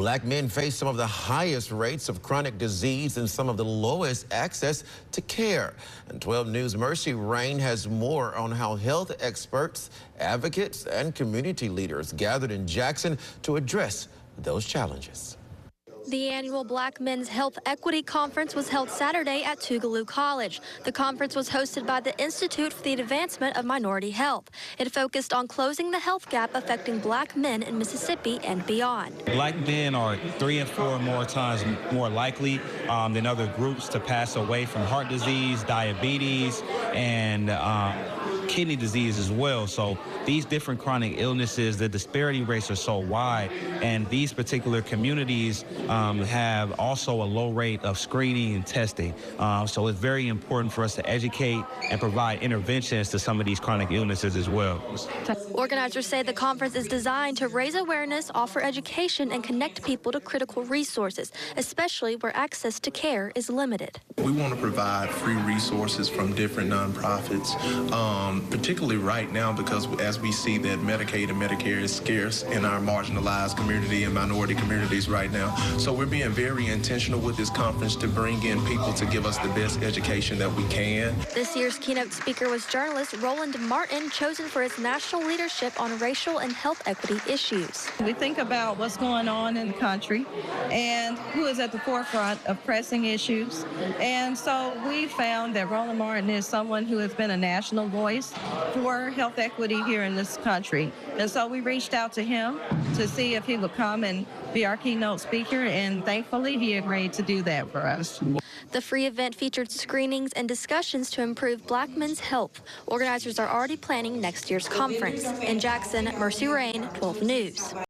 Black men face some of the highest rates of chronic disease and some of the lowest access to care. And 12 News' Mercy Rain has more on how health experts, advocates, and community leaders gathered in Jackson to address those challenges. The annual Black Men's Health Equity Conference was held Saturday at Tougaloo College. The conference was hosted by the Institute for the Advancement of Minority Health. It focused on closing the health gap affecting Black men in Mississippi and beyond. Black men are 3 and 4 more times more likely than other groups to pass away from heart disease, diabetes, and kidney disease as well. So these different chronic illnesses, the disparity rates are so wide, and these particular communities have also a low rate of screening and testing. So it's very important for us to educate and provide interventions to some of these chronic illnesses as well. Organizers say the conference is designed to raise awareness, offer education, and connect people to critical resources, especially where access to care is limited. We want to provide free resources from different nonprofits, particularly right now because as we see that Medicaid and Medicare is scarce in our marginalized community and minority communities right now. So we're being very intentional with this conference to bring in people to give us the best education that we can. This year's keynote speaker was journalist Roland Martin, chosen for his national leadership on racial and health equity issues. We think about what's going on in the country and who is at the forefront of pressing issues. And so we found that Roland Martin is someone who has been a national voice for health equity here in this country. And so we reached out to him to see if he would come and be our keynote speaker, and thankfully he agreed to do that for us. The free event featured screenings and discussions to improve Black men's health. Organizers are already planning next year's conference. In Jackson, Mercy Rain, 12 News.